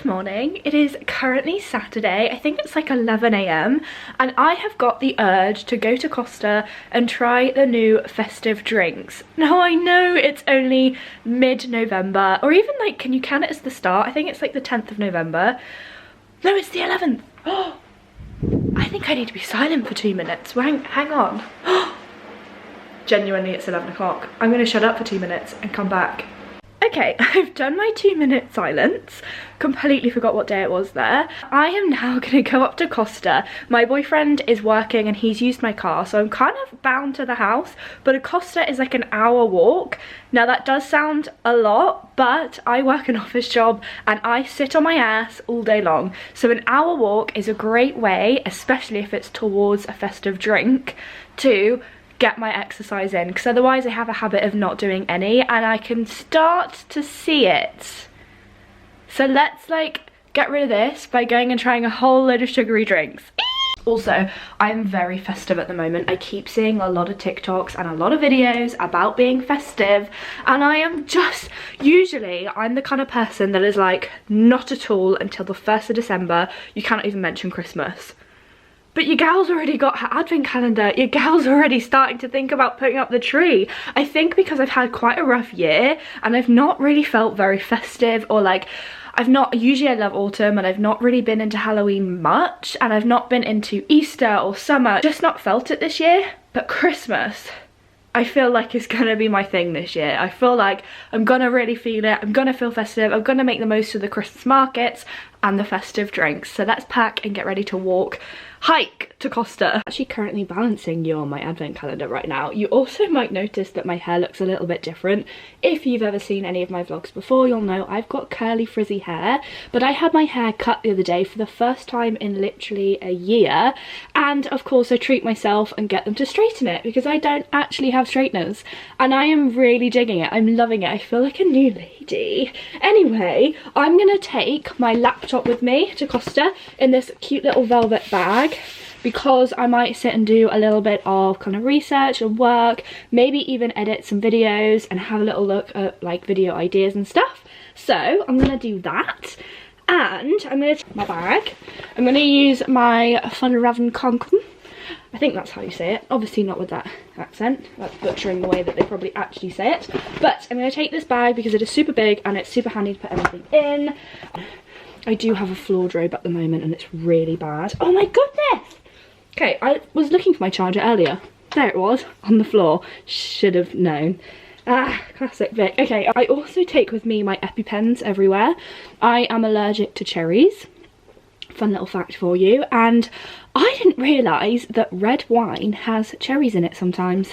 Good morning. It is currently Saturday. I think it's like 11 AM and I have got the urge to go to Costa and try the new festive drinks. Now I know it's only mid-November, or even like, can you count it as the start? I think it's like the 10th of November. No, it's the 11th. Oh, I think I need to be silent for 2 minutes. Hang on. Genuinely, it's 11 o'clock. I'm gonna shut up for 2 minutes and come back. Okay, I've done my 2-minute silence, completely forgot what day it was there. I am now gonna go up to Costa. My boyfriend is working and he's used my car, so I'm kind of bound to the house, but a Costa is like an hour walk. Now that does sound a lot, but I work an office job and I sit on my ass all day long. So an hour walk is a great way, especially if it's towards a festive drink, to get my exercise in, because otherwise I have a habit of not doing any and I can start to see it. So let's like get rid of this by going and trying a whole load of sugary drinks. Also, I'm very festive at the moment. I keep seeing a lot of TikToks and a lot of videos about being festive, and I am just, usually I'm the kind of person that is like, not at all until the 1st of December. You cannot even mention Christmas. But your gal's already got her advent calendar. Your gal's already starting to think about putting up the tree. I think because I've had quite a rough year and I've not really felt very festive, or like, usually I love autumn and I've not really been into Halloween much, and I've not been into Easter or summer, just not felt it this year. But Christmas, I feel like it's gonna be my thing this year. I feel like I'm gonna really feel it. I'm gonna feel festive. I'm gonna make the most of the Christmas markets and the festive drinks. So let's pack and get ready to hike to Costa. I'm actually currently balancing you on my advent calendar right now. You also might notice that my hair looks a little bit different. If you've ever seen any of my vlogs before, you'll know I've got curly frizzy hair, but I had my hair cut the other day for the first time in literally a year, and of course I treat myself and get them to straighten it because I don't actually have straighteners, and I am really digging it. I'm loving it. I feel like a new lady. Anyway, I'm gonna take my laptop with me to Costa in this cute little velvet bag, because I might sit and do a little bit of kind of research and work, maybe even edit some videos and have a little look at like video ideas and stuff. So I'm gonna do that, and I'm gonna take my bag. I'm gonna use my Fjällräven Konken. I think that's how you say it. Obviously not with that accent. That's butchering the way that they probably actually say it. But I'm gonna take this bag because it is super big and it's super handy to put everything in. I do have a flawed robe at the moment and it's really bad. Oh my goodness! Okay, I was looking for my charger earlier. There it was, on the floor. Should have known. Ah, classic Vic. Okay, I also take with me my EpiPens everywhere. I am allergic to cherries. Fun little fact for you. And I didn't realise that red wine has cherries in it sometimes.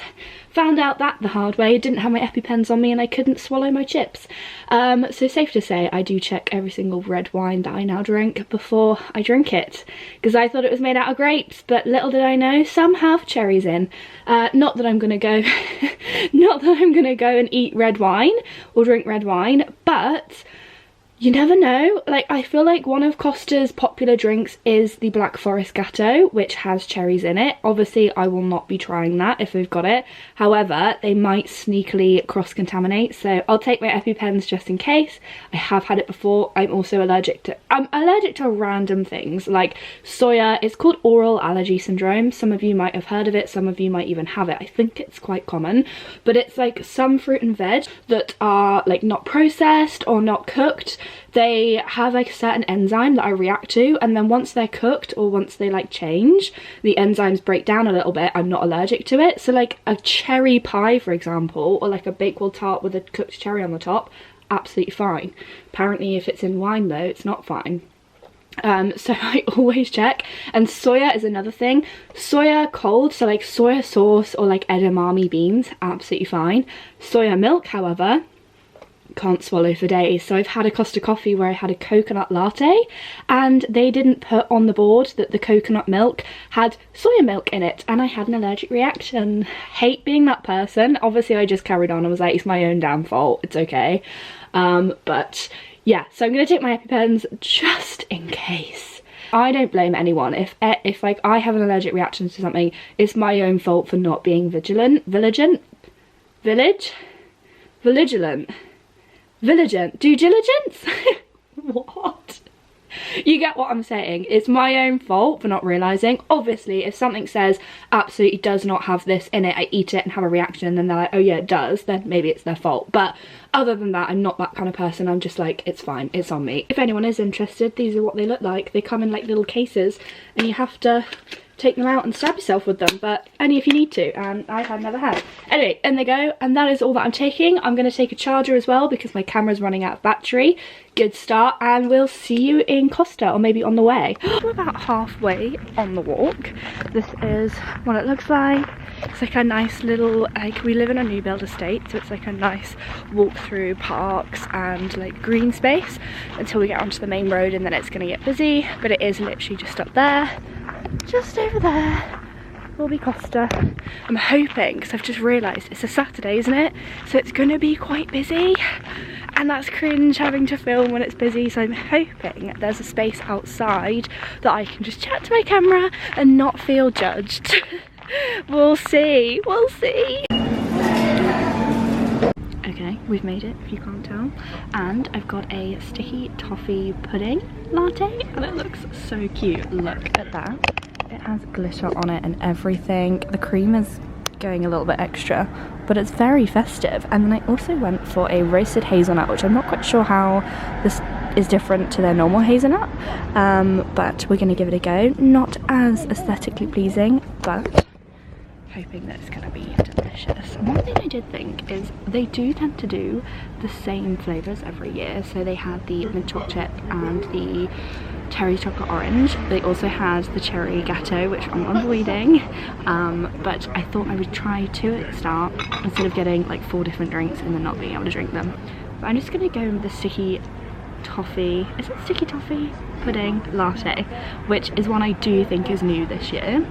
Found out that the hard way. Didn't have my EpiPens on me and I couldn't swallow my chips. So safe to say I do check every single red wine that I now drink before I drink it, because I thought it was made out of grapes, but little did I know some have cherries in. Not that I'm gonna go and eat red wine or drink red wine, but you never know. Like, I feel like one of Costa's popular drinks is the Black Forest Gatto, which has cherries in it. Obviously, I will not be trying that if they've got it. However, they might sneakily cross-contaminate, so I'll take my EpiPens just in case. I have had it before. I'm allergic to random things, like soya. It's called oral allergy syndrome. Some of you might have heard of it. Some of you might even have it. I think it's quite common, but it's like some fruit and veg that are like not processed or not cooked. They have like a certain enzyme that I react to, and then once they're cooked or once they like change, the enzymes break down a little bit. I'm not allergic to it. So like a cherry pie, for example, or like a Bakewell tart with a cooked cherry on the top, absolutely fine. Apparently if it's in wine though, it's not fine. So I always check. And soya is another thing. Soya cold, so like soya sauce or like edamame beans, absolutely fine. Soya milk, however, can't swallow for days. So I've had a Costa coffee where I had a coconut latte and they didn't put on the board that the coconut milk had soya milk in it, and I had an allergic reaction. Hate being that person. Obviously I just carried on. I was like, it's my own damn fault, it's okay. But yeah, so I'm gonna take my EpiPens just in case. I don't blame anyone. If like I have an allergic reaction to something, it's my own fault for not being vigilant. Vigilant. Due diligence? What? You get what I'm saying. It's my own fault for not realising. Obviously, if something says absolutely does not have this in it, I eat it and have a reaction and then they're like, oh yeah, it does, then maybe it's their fault. But other than that, I'm not that kind of person. I'm just like, it's fine, it's on me. If anyone is interested, these are what they look like. They come in like little cases and you have to take them out and stab yourself with them, but only if you need to, and I have never had. Anyway, in they go, and that is all that I'm taking. I'm going to take a charger as well because my camera's running out of battery. Good start, and we'll see you in Costa, or maybe on the way. We're about halfway on the walk. This is what it looks like. It's like a nice little, like, we live in a new build estate, so it's like a nice walk through parks and like green space until we get onto the main road, and then it's going to get busy, but it is literally just up there. Just over there will be Costa. I'm hoping, because I've just realised it's a Saturday, isn't it? So it's going to be quite busy, and that's cringe having to film when it's busy, so I'm hoping there's a space outside that I can just chat to my camera and not feel judged. We'll see, we'll see. Okay, we've made it, if you can't tell, and I've got a sticky toffee pudding latte, and it looks so cute. Look at that. It has glitter on it and everything. The cream is going a little bit extra, but it's very festive. And then I also went for a roasted hazelnut, which I'm not quite sure how this is different to their normal hazelnut, but we're going to give it a go. Not as aesthetically pleasing, but hoping that it's going to be delicious. And one thing I did think is they do tend to do the same flavours every year. So they had the mint chocolate chip and the cherry chocolate orange. They also had the cherry gatto, which I'm avoiding, but I thought I would try 2 at the start instead of getting like 4 different drinks and then not being able to drink them. But I'm just going to go with the sticky toffee, is it sticky toffee pudding latte, which is one I do think is new this year.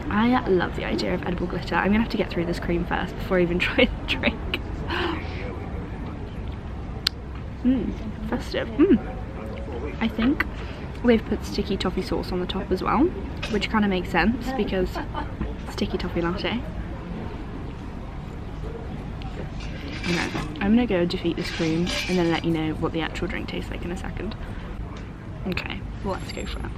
I love the idea of edible glitter. I'm gonna have to get through this cream first before I even try the drink. Festive. I think they've put sticky toffee sauce on the top as well, which kind of makes sense because sticky toffee latte. Okay, I'm gonna go defeat this cream and then let you know what the actual drink tastes like in a second. Okay, well, let's go for it.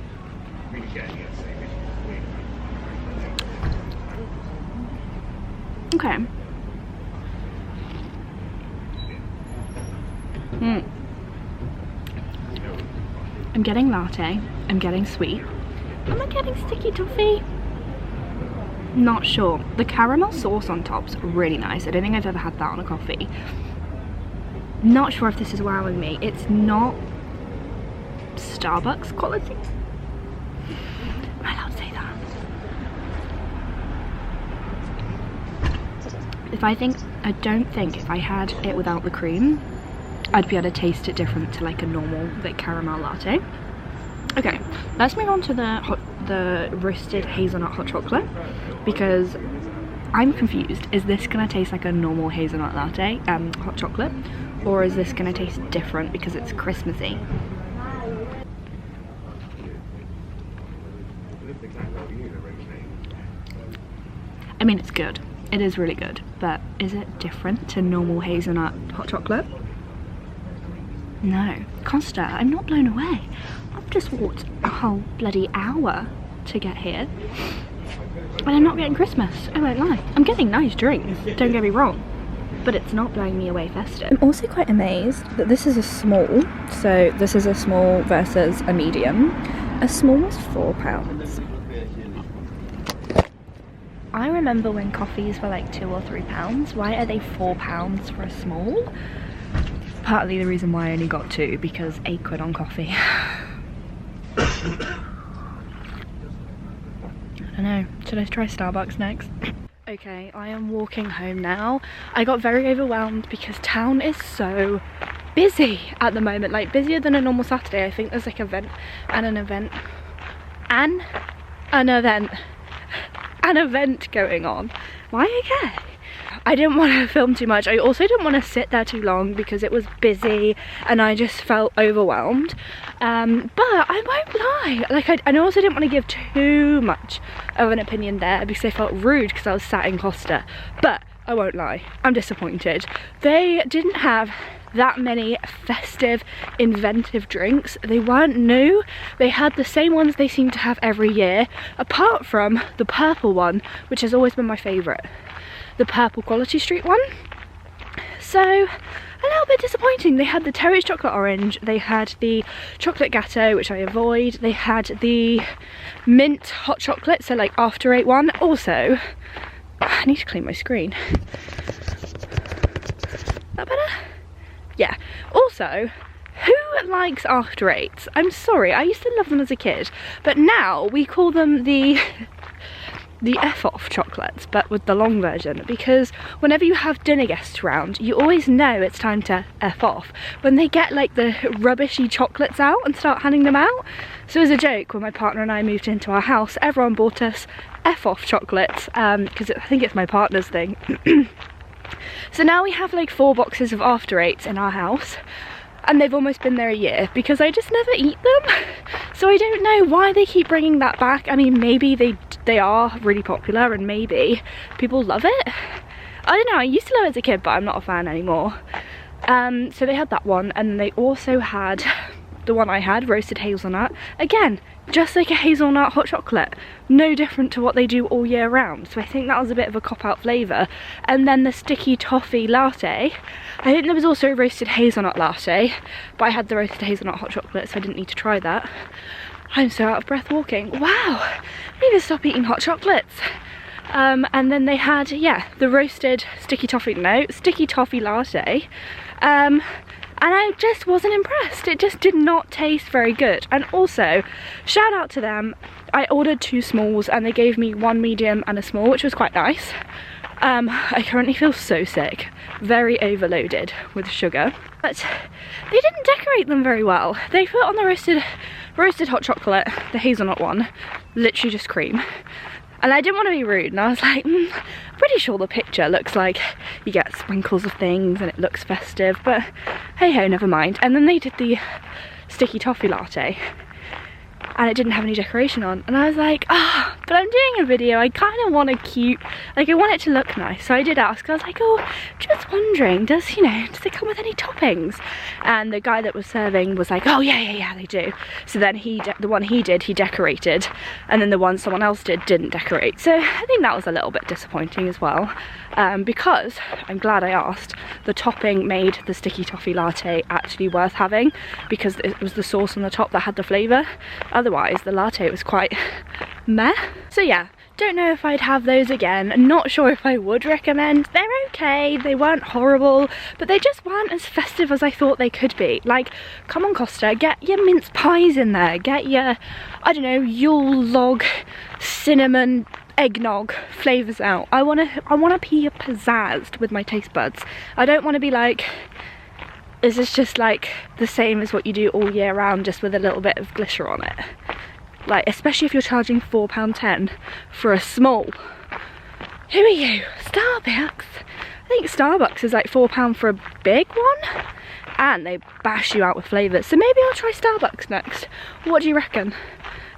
Okay. I'm getting latte, I'm getting sweet. Am I getting sticky toffee? Not sure. The caramel sauce on top's really nice. I don't think I've ever had that on a coffee. Not sure if this is wowing me. It's not Starbucks quality. Am I allowed to say that? I don't think if I had it without the cream, I'd be able to taste it different to like a normal like caramel latte. Okay, let's move on to the roasted hazelnut hot chocolate, because I'm confused. Is this gonna taste like a normal hazelnut latte, hot chocolate, or is this gonna taste different because it's Christmassy? I mean, it's good. It is really good, but is it different to normal hazelnut hot chocolate? No. Costa, I'm not blown away. I've just walked a whole bloody hour to get here, and I'm not getting Christmas, I won't lie. I'm getting nice drinks, don't get me wrong, but it's not blowing me away festive. I'm also quite amazed that this is a small, so this is a small versus a medium. A small was £4. I remember when coffees were like £2 or £3. Why are they £4 for a small? Partly the reason why I only got 2, because £8 on coffee. I don't know, should I try Starbucks next? Okay, I am walking home now. I got very overwhelmed because town is so busy at the moment, like busier than a normal Saturday. I think there's like an event going on. Why okay? I didn't want to film too much. I also didn't want to sit there too long because it was busy and I just felt overwhelmed. But I won't lie, like I also didn't want to give too much of an opinion there because I felt rude because I was sat in Costa. But I won't lie, I'm disappointed. They didn't have that many festive, inventive drinks. They weren't new. They had the same ones they seem to have every year, apart from the purple one, which has always been my favourite. The purple Quality Street one. So, a little bit disappointing. They had the Terry's chocolate orange, they had the chocolate gatto, which I avoid, they had the mint hot chocolate, so like after 8 one. Also, I need to clean my screen. That better? Yeah. Also, who likes after 8s? I'm sorry, I used to love them as a kid, but now we call them the F-off chocolates, but with the long version, because whenever you have dinner guests around, you always know it's time to F off when they get like the rubbishy chocolates out and start handing them out. So as a joke, when my partner and I moved into our house, everyone bought us F-off chocolates, because I think it's my partner's thing. So now we have like 4 boxes of after 8s in our house, and they've almost been there a year because I just never eat them. So I don't know why they keep bringing that back. I mean, maybe they are really popular and maybe people love it. I don't know, I used to love it as a kid, but I'm not a fan anymore. So they had that one, and they also had the one I had, roasted hazelnut. Again, just like a hazelnut hot chocolate, no different to what they do all year round. So I think that was a bit of a cop-out flavour. And then the sticky toffee latte, I think there was also a roasted hazelnut latte, but I had the roasted hazelnut hot chocolate, so I didn't need to try that. I'm so out of breath walking. Wow, I need to stop eating hot chocolates. And then they had, yeah, the roasted sticky toffee latte. And I just wasn't impressed. It just did not taste very good. And also, shout out to them, I ordered 2 smalls and they gave me 1 medium and a small, which was quite nice. I currently feel so sick, very overloaded with sugar. But they didn't decorate them very well. They put on the roasted hot chocolate, the hazelnut one, literally just cream. And I didn't want to be rude, and I was like, pretty sure the picture looks like you get sprinkles of things and it looks festive, but hey ho, never mind. And then they did the sticky toffee latte, and it didn't have any decoration on, and I was like, but I'm doing a video, I kind of want a cute, like I want it to look nice. So I did ask, I was like, oh, just wondering, does it come with any toppings? And the guy that was serving was like, oh yeah, they do. So then the one he did, he decorated, and then the one someone else didn't decorate. So I think that was a little bit disappointing as well, because I'm glad I asked. The topping made the sticky toffee latte actually worth having, because it was the sauce on the top that had the flavour. Otherwise the latte was quite meh. So yeah, don't know if I'd have those again. Not sure if I would recommend. They're okay, they weren't horrible, but they just weren't as festive as I thought they could be. Like, come on Costa, get your mince pies in there, get your, I don't know, Yule log, cinnamon, eggnog flavours out. I wanna be pizzazzed with my taste buds. I don't want to be like, is this just like the same as what you do all year round, just with a little bit of glitter on it? Like, especially if you're charging £4.10 for a small. Who are you? Starbucks? I think Starbucks is like £4 for a big one, and they bash you out with flavours. So maybe I'll try Starbucks next. What do you reckon?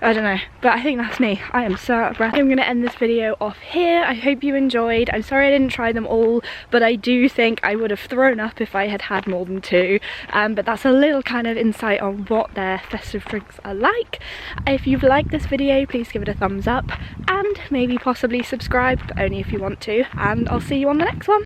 I don't know, but I think that's me. I am so out of breath. I'm going to end this video off here. I hope you enjoyed. I'm sorry I didn't try them all, but I do think I would have thrown up if I had had more than 2. But that's a little kind of insight on what their festive drinks are like. If you've liked this video, please give it a thumbs up and maybe possibly subscribe, but only if you want to. And I'll see you on the next one.